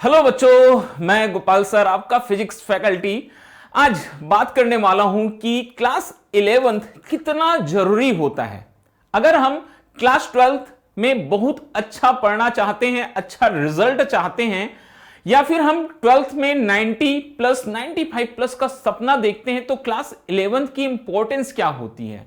Hello बच्चों, मैं Gopal sir आपका फिजिक्स फैकल्टी आज बात करने वाला हूं कि क्लास 11th कितना जरूरी होता है। अगर हम क्लास 12th में बहुत अच्छा पढ़ना चाहते हैं, अच्छा रिजल्ट चाहते हैं, या फिर हम 12th में 90 प्लस 95 प्लस का सपना देखते हैं, तो क्लास 11th की इंपॉर्टेंस क्या होती है?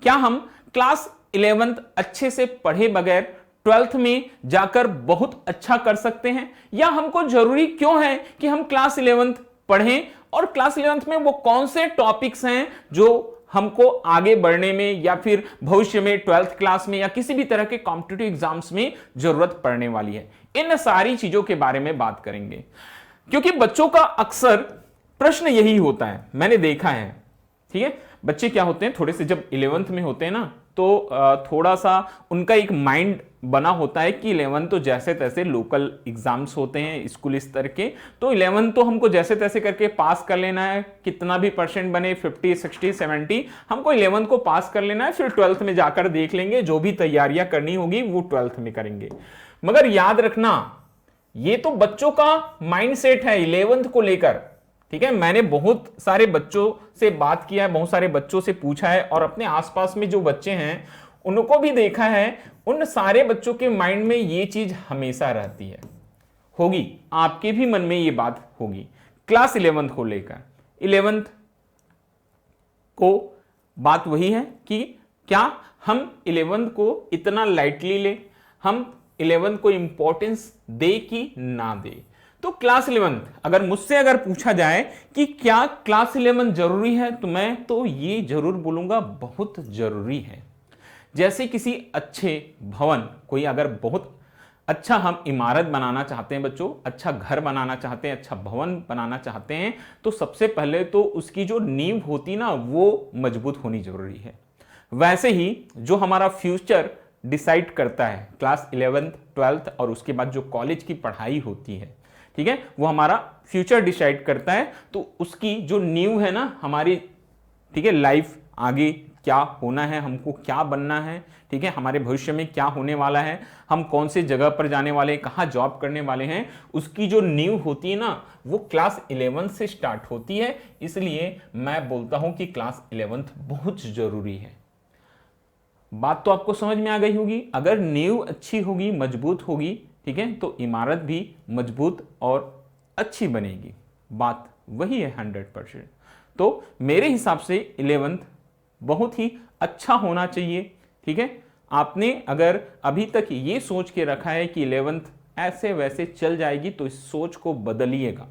क्या हम क्लास 11th अच्छे से पढ़े बगैर 12th में जाकर बहुत अच्छा कर सकते हैं, या हमको जरूरी क्यों है कि हम क्लास 11th पढ़ें? और क्लास 11th में वो कौन से टॉपिक्स हैं जो हमको आगे बढ़ने में या फिर भविष्य में 12th क्लास में या किसी भी तरह के कॉम्पिटिटिव एग्जाम्स में जरूरत पड़ने वाली है? इन सारी चीजों के बारे में बात करेंगे, क्योंकि बच्चों का अक्सर प्रश्न यही होता है, मैंने देखा है। ठीक है, बच्चे क्या होते हैं, थोड़े से जब 11th में होते हैं ना, तो थोड़ा सा उनका एक माइंड बना होता है कि 11th तो जैसे तैसे लोकल एग्जाम्स होते हैं स्कूल स्तर के, तो 11th तो हमको जैसे तैसे करके पास कर लेना है, कितना भी परसेंट बने 50 60 70, हमको 11th को पास कर लेना है, फिर 12th में जाकर देख लेंगे, जो भी तैयारियां करनी होगी वो 12th में करेंगे। मगर याद रखना, ये तो बच्चों का माइंडसेट है 11th को लेकर। ठीक है, मैंने बहुत सारे बच्चों से बात किया है, बहुत सारे बच्चों से पूछा है, और अपने आसपास में जो बच्चे हैं उनको भी देखा है। उन सारे बच्चों के माइंड में ये चीज हमेशा रहती है, होगी, आपके भी मन में ये बात होगी क्लास 11th को लेकर। 11th को बात वही है कि क्या हम 11th को इतना लाइटली ले, हम 11th को इंपॉर्टेंस दे कि ना दे। तो क्लास 11th अगर पूछा जाए कि क्या क्लास 11th जरूरी है, तो मैं तो ये जरूर बोलूंगा बहुत जरूरी है। जैसे किसी अच्छे भवन, कोई अगर बहुत अच्छा हम इमारत बनाना चाहते हैं बच्चों, अच्छा घर बनाना चाहते हैं, अच्छा भवन बनाना चाहते हैं, तो सबसे पहले तो उसकी जो नींव होती ना वो मजबूत होनी जरूरी है। वैसे ही जो हमारा फ्यूचर डिसाइड करता है क्लास 11th 12th और उसके बाद जो कॉलेज की पढ़ाई होती है, ठीक है, वो हमारा फ्यूचर डिसाइड करता है। तो उसकी जो नींव है ना हमारी, ठीक है, लाइफ आगे क्या होना है, हमको क्या बनना है, ठीक है, हमारे भविष्य में क्या होने वाला है, हम कौन से जगह पर जाने वाले हैं, कहाँ जॉब करने वाले हैं, उसकी जो नींव होती है ना वो क्लास 11th से स्टार्ट होती है। इसलिए मैं बोलता हूं कि क्लास 11th बहुत जरूरी है। बात तो आपको समझ में आ गई होगी। अगर नींव अच्छी होगी, मजबूत होगी, ठीक है, तो इमारत भी मजबूत और अच्छी बनेगी। बात वही है 100%। तो मेरे हिसाब से 11th बहुत ही अच्छा होना चाहिए। ठीक है, आपने अगर अभी तक ये सोच के रखा है कि 11th ऐसे वैसे चल जाएगी, तो इस सोच को बदलिएगा।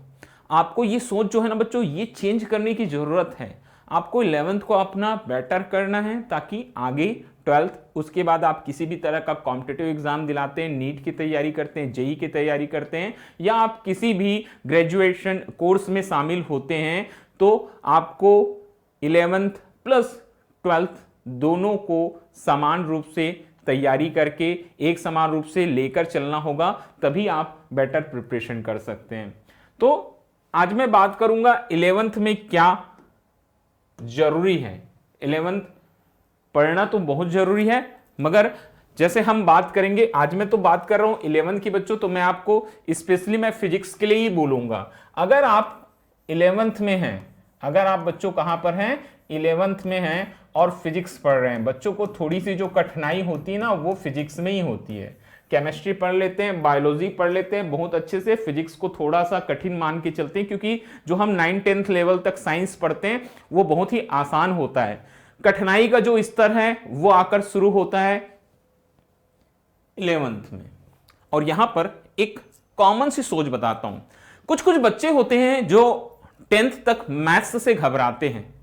आपको ये सोच जो है ना बच्चों, ये चेंज करने की जरूरत है। आपको 11th को अपना बेटर करना है, ताकि आगे 12th, उसके बाद आप किसी भी तरह का कॉम्पिटिटिव एग्जाम दिलाते हैं, नीट की तैयारी करते हैं, जेई की तैयारी करते हैं, या आप किसी भी ग्रेजुएशन कोर्स में शामिल होते हैं, तो आपको 11th प्लस 12th दोनों को समान रूप से तैयारी करके एक समान रूप से लेकर चलना होगा, तभी आप बेटर प्रिपरेशन कर सकते हैं। तो आज मैं बात करूंगा 11th में क्या जरूरी है। 11th पढ़ना तो बहुत जरूरी है, मगर जैसे हम बात करेंगे, आज मैं तो बात कर रहा हूं 11th की बच्चों, तो मैं आपको स्पेशली मैं फिजिक्स के लिए ही बोलूंगा। अगर आप 11th में हैं, अगर आप बच्चों कहां पर हैं, 11th में हैं और फिजिक्स पढ़ रहे हैं, बच्चों को थोड़ी सी जो कठिनाई होती है ना वो फिजिक्स में ही होती है। केमिस्ट्री पढ़ लेते हैं, बायोलॉजी पढ़ लेते हैं बहुत अच्छे से, फिजिक्स को थोड़ा सा कठिन मान के चलते हैं, क्योंकि जो हम 9th-10th लेवल तक साइंस पढ़ते हैं वो बहुत ही आसान होता है। कठिनाई का जो स्तर है वो आकर शुरू होता है 11th में। और यहां पर एक कॉमन सी सोच बताता हूं। कुछ कुछ बच्चे होते हैं जो 10th तक मैथ्स से घबराते हैं,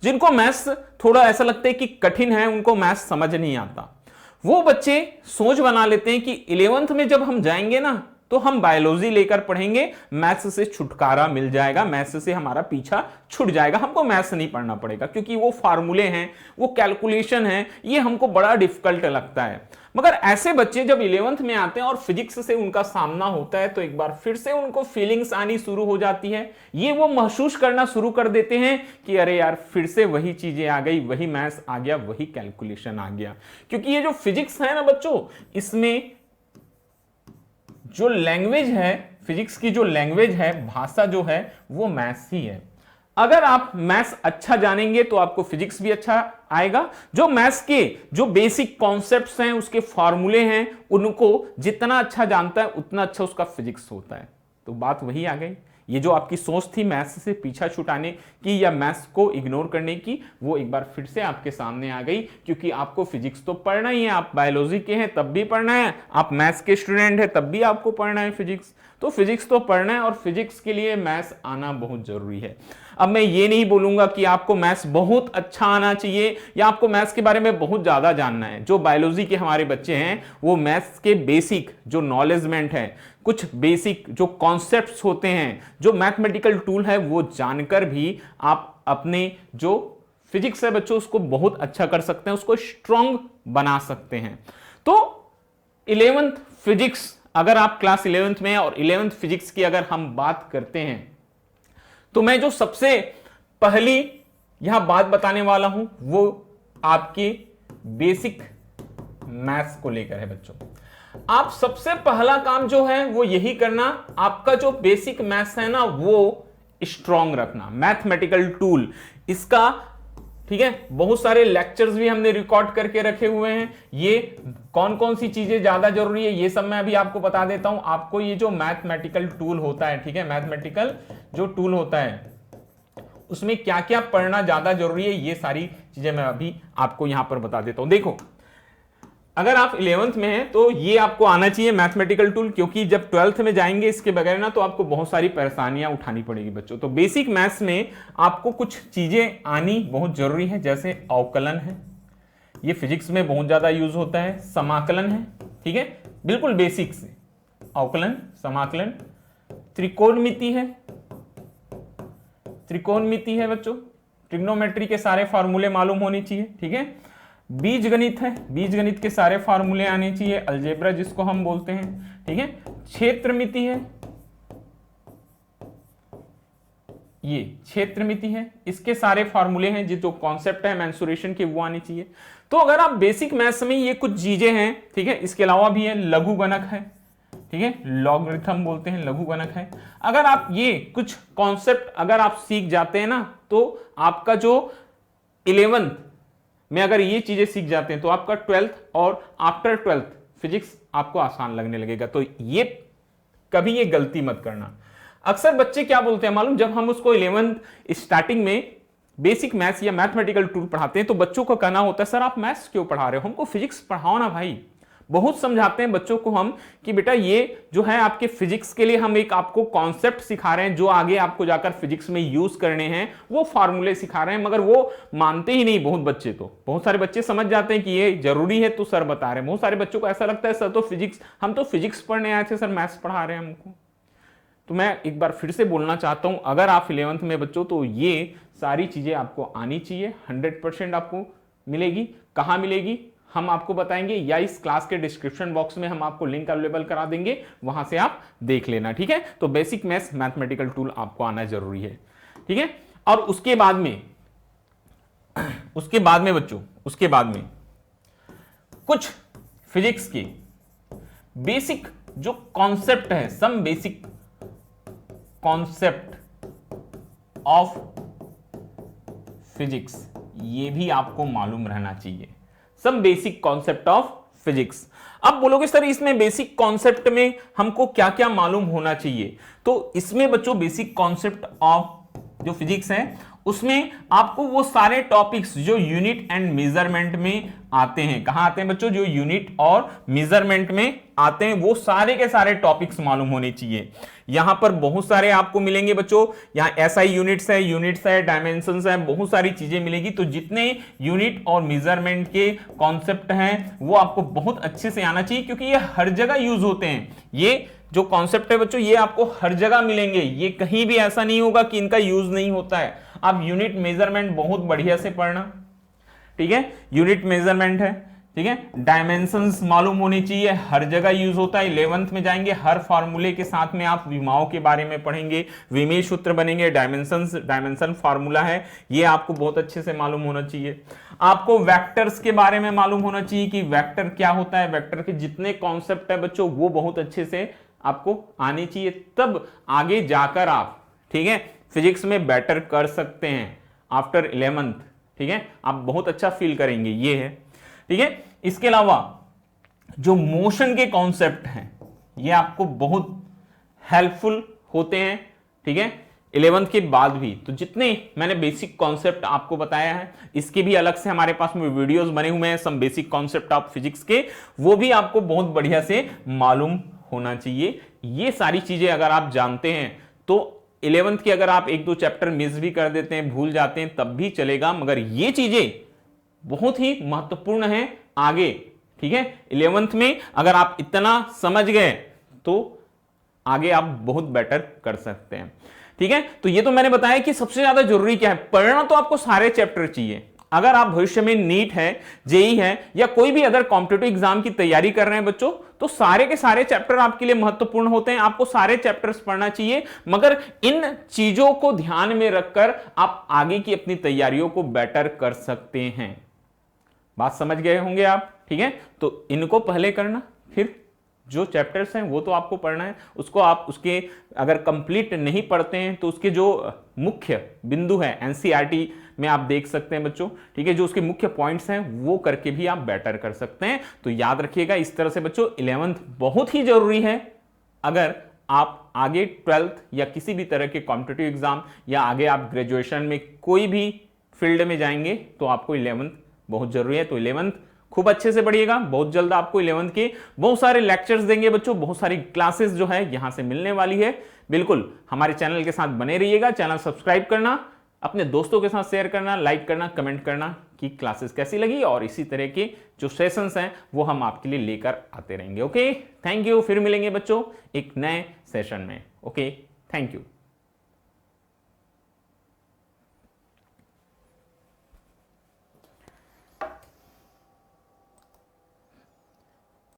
जिनको मैथ्स थोड़ा ऐसा लगता है कि कठिन है, उनको मैथ्स समझ नहीं आता। वो बच्चे सोच बना लेते हैं कि 11th में जब हम जाएंगे ना, तो हम बायोलॉजी लेकर पढ़ेंगे, मैथ्स से छुटकारा मिल जाएगा, मैथ्स से हमारा पीछा छूट जाएगा, हमको मैथ्स नहीं पढ़ना पड़ेगा, क्योंकि वो फार्मूले हैं, वो कैलकुलेशन है, ये हमको बड़ा डिफिकल्ट लगता है। मगर ऐसे बच्चे जब 11th में आते हैं और फिजिक्स से उनका सामना होता है, तो एक बार फिर से उनको फीलिंग्स आनी शुरू हो जाती है। ये वो महसूस करना शुरू कर देते हैं कि अरे यार, फिर से वही चीजें आ गई, वही मैथ्स आ गया, वही कैलकुलेशन आ गया। क्योंकि ये जो फिजिक्स है ना बच्चों, इसमें जो लैंग्वेज है फिजिक्स की जो लैंग्वेज है, भाषा जो है, वो मैथ्स ही है। अगर आप मैथ्स अच्छा जानेंगे तो आपको फिजिक्स भी अच्छा आएगा। जो मैथ्स के जो बेसिक कॉन्सेप्ट्स हैं, उसके फॉर्मूले हैं, उनको जितना अच्छा जानता है उतना अच्छा उसका फिजिक्स होता है। तो बात वही आ गई। ये जो आपकी सोच थी मैथ्स से पीछा छुटाने की या मैथ्स को इग्नोर करने की, वो एक बार फिर से आपके सामने आ गई, क्योंकि आपको फिजिक्स तो पढ़ना ही है। आप बायोलॉजी के हैं तब भी पढ़ना है, आप मैथ्स के स्टूडेंट हैं तब भी आपको पढ़ना है फिजिक्स। तो फिजिक्स तो पढ़ना है और फिजिक्स के लिए मैथ्स आना बहुत जरूरी है। अब मैं ये नहीं बोलूंगा कि आपको मैथ्स बहुत अच्छा आना चाहिए या आपको मैथ्स के बारे में बहुत ज्यादा जानना है। जो बायोलॉजी के हमारे बच्चे हैं वो मैथ्स के बेसिक जो नॉलेजमेंट है, कुछ बेसिक जो कॉन्सेप्ट्स होते हैं, जो मैथमेटिकल टूल है, वो जानकर भी आप अपने जो फिजिक्स है बच्चों उसको बहुत अच्छा कर सकते हैं, उसको स्ट्रॉन्ग बना सकते हैं। तो 11th फिजिक्स, अगर आप क्लास 11th में और 11th फिजिक्स की अगर हम बात करते हैं, तो मैं जो सबसे पहली यहां बात बताने वाला हूं वो आपके बेसिक मैथ्स को लेकर है बच्चों। आप सबसे पहला काम जो है वो यही करना, आपका जो बेसिक मैथ्स है ना वो स्ट्रॉन्ग रखना, मैथमेटिकल टूल इसका, ठीक है। बहुत सारे लेक्चर्स भी हमने रिकॉर्ड करके रखे हुए हैं। ये कौन कौन सी चीजें ज्यादा जरूरी है ये सब मैं अभी आपको बता देता हूं। आपको ये जो मैथमेटिकल टूल होता है, ठीक है, मैथमेटिकल जो टूल होता है उसमें क्या क्या पढ़ना ज्यादा जरूरी है, ये सारी चीजें मैं अभी आपको यहां पर बता देता हूं। देखो, अगर आप 11th में हैं तो ये आपको आना चाहिए मैथमेटिकल टूल, क्योंकि जब 12th में जाएंगे इसके बगैर ना तो आपको बहुत सारी परेशानियां उठानी पड़ेगी बच्चों। तो बेसिक मैथ्स में आपको कुछ चीजें आनी बहुत जरूरी है, जैसे अवकलन है, ये फिजिक्स में बहुत ज्यादा यूज होता है। समाकलन है, ठीक है, बिल्कुल बेसिक से अवकलन, समाकलन। त्रिकोणमिति है, त्रिकोणमिति है बच्चों, ट्रिग्नोमेट्री के सारे फॉर्मूले मालूम होने चाहिए, ठीक है। बीज गणित है, बीज गणित के सारे फार्मूले आने चाहिए, अलजेब्रा जिसको हम बोलते हैं, ठीक है। क्षेत्रमिति है, ये क्षेत्रमिति है, इसके सारे फार्मूले हैं, जो कॉन्सेप्ट है मेंसुरेशन के वो आने चाहिए। तो अगर आप बेसिक मैथ्स में ये कुछ चीजें हैं, ठीक है, इसके अलावा भी है लघु गणक है, ठीक है, लॉगरिथम बोलते हैं, लघु गणक है। अगर आप ये कुछ कॉन्सेप्ट अगर आप सीख जाते हैं ना तो आपका जो 11th में अगर ये चीजें सीख जाते हैं तो आपका 12th और आफ्टर 12th फिजिक्स आपको आसान लगने लगेगा। तो ये कभी ये गलती मत करना। अक्सर बच्चे क्या बोलते हैं मालूम, जब हम उसको 11th स्टार्टिंग में बेसिक मैथ्स या मैथमेटिकल टूल पढ़ाते हैं तो बच्चों को कहना होता है सर आप मैथ्स क्यों पढ़ा रहे हो, हमको फिजिक्स पढ़ाओ ना भाई। बहुत समझाते हैं बच्चों को हम कि बेटा ये जो है आपके फिजिक्स के लिए हम एक आपको कॉन्सेप्ट सिखा रहे हैं जो आगे आपको जाकर फिजिक्स में यूज करने हैं, वो फार्मूले सिखा रहे हैं, मगर वो मानते ही नहीं बहुत बच्चे। तो बहुत सारे बच्चे समझ जाते हैं कि ये जरूरी है तो सर बता रहे हैं। बहुत सारे बच्चों को ऐसा लगता है सर तो फिजिक्स, हम तो फिजिक्स पढ़ने आए थे, सर मैथ्स पढ़ा रहे हैं हमको। तो मैं एक बार फिर से बोलना चाहता हूं, अगर आप 11th में बच्चों तो ये सारी चीजें आपको आनी चाहिए, 100% आपको मिलेगी। कहां मिलेगी हम आपको बताएंगे, या इस क्लास के डिस्क्रिप्शन बॉक्स में हम आपको लिंक अवेलेबल करा देंगे, वहां से आप देख लेना, ठीक है। तो बेसिक मैथ्स मैथमेटिकल टूल आपको आना जरूरी है, ठीक है। और उसके बाद में बच्चों, उसके बाद में कुछ फिजिक्स के बेसिक जो कॉन्सेप्ट है, some basic concept of physics, ये भी आपको मालूम रहना चाहिए। Some basic concept of physics. अब बोलोगे सर इसमें बेसिक कॉन्सेप्ट में हमको क्या क्या मालूम होना चाहिए, तो इसमें बच्चों बेसिक कॉन्सेप्ट ऑफ जो फिजिक्स है उसमें आपको वो सारे टॉपिक्स जो यूनिट एंड मेजरमेंट में आते हैं, कहां आते हैं बच्चों, जो यूनिट और मेजरमेंट में आते हैं, वो सारे के सारे टॉपिक्स मालूम होने चाहिए। यहां पर बहुत सारे आपको मिलेंगे बच्चों, यहां एसआई यूनिट्स है, डायमेंशंस है, बहुत सारी चीजें मिलेगी। तो जितने यूनिट और मेजरमेंट के कॉन्सेप्ट हैं वो आपको बहुत अच्छे से आना चाहिए, क्योंकि ये हर जगह यूज होते हैं। ये जो कॉन्सेप्ट है बच्चों ये आपको हर जगह मिलेंगे, ये कहीं भी ऐसा नहीं होगा कि इनका यूज नहीं होता है। आप यूनिट मेजरमेंट बहुत बढ़िया से पढ़ना, ठीक है, यूनिट मेजरमेंट है, ठीक है। डायमेंशंस मालूम होनी चाहिए, हर जगह यूज होता है। 11th में जाएंगे हर फार्मूले के साथ में आप विमाओं के बारे में पढ़ेंगे, विमेय सूत्र बनेंगे, डायमेंशन फार्मूला है, ये आपको बहुत अच्छे से मालूम होना चाहिए। आपको वेक्टर्स के बारे में मालूम होना चाहिए कि वेक्टर क्या होता है, वेक्टर के जितने कॉन्सेप्ट है बच्चों वो बहुत अच्छे से आपको आनी चाहिए, तब आगे जाकर आप, ठीक है, फिजिक्स में बेटर कर सकते हैं आफ्टर 11th। ठीक है, आप बहुत अच्छा फील करेंगे, ये है। ठीक है, इसके अलावा जो मोशन के कॉन्सेप्ट हैं ये आपको बहुत हेल्पफुल होते हैं। ठीक है, 11th के बाद भी तो जितने मैंने बेसिक कॉन्सेप्ट आपको बताया है, इसके भी अलग से हमारे पास में वीडियोस बने हुए हैं, some basic concept of physics के, वो भी आपको बहुत बढ़िया से मालूम होना चाहिए। ये सारी चीजें अगर आप जानते हैं तो 11th के अगर आप एक दो चैप्टर मिस भी कर देते हैं, भूल जाते हैं, तब भी चलेगा, मगर ये चीजें बहुत ही महत्वपूर्ण है आगे। ठीक है, 11th में अगर आप इतना समझ गए तो आगे आप बहुत बेटर कर सकते हैं। ठीक है, तो ये तो मैंने बताया कि सबसे ज्यादा जरूरी क्या है। पढ़ना तो आपको सारे चैप्टर चाहिए। अगर आप भविष्य में नीट है, जेई है, या कोई भी अदर कॉम्पिटिटिव एग्जाम की तैयारी कर रहे हैं बच्चों, तो सारे के सारे चैप्टर आपके लिए महत्वपूर्ण होते हैं। आपको सारे चैप्टर्स पढ़ना चाहिए, मगर इन चीजों को ध्यान में रखकर आप आगे की अपनी तैयारियों को बेटर कर सकते हैं। बात समझ गए होंगे आप। ठीक है, तो इनको पहले करना, फिर जो चैप्टर्स हैं वो तो आपको पढ़ना है, उसको आप उसके अगर कंप्लीट नहीं पढ़ते हैं तो उसके जो मुख्य बिंदु है एनसीईआरटी में आप देख सकते हैं बच्चों। ठीक है, जो उसके मुख्य पॉइंट्स हैं वो करके भी आप बेटर कर सकते हैं। तो याद रखिएगा इस तरह से बच्चों 11th बहुत ही जरूरी है। अगर आप आगे 12th या किसी भी तरह के कॉम्पिटिटिव एग्जाम या आगे आप ग्रेजुएशन में कोई भी फील्ड में जाएंगे तो आपको 11th बहुत जरूरी है। तो 11th खूब अच्छे से पढ़िएगा। बहुत जल्द आपको 11th के बहुत सारे लेक्चर्स देंगे बच्चों, बहुत सारी क्लासेस जो है यहां से मिलने वाली है। बिल्कुल हमारे चैनल के साथ बने रहिएगा। चैनल सब्सक्राइब करना, अपने दोस्तों के साथ शेयर करना, लाइक करना, कमेंट करना कि क्लासेस कैसी लगी, और इसी तरह के जो सेशंस हैं वो हम आपके लिए लेकर आते रहेंगे। Okay, thank you. फिर मिलेंगे बच्चों एक नए सेशन में। Okay, thank you.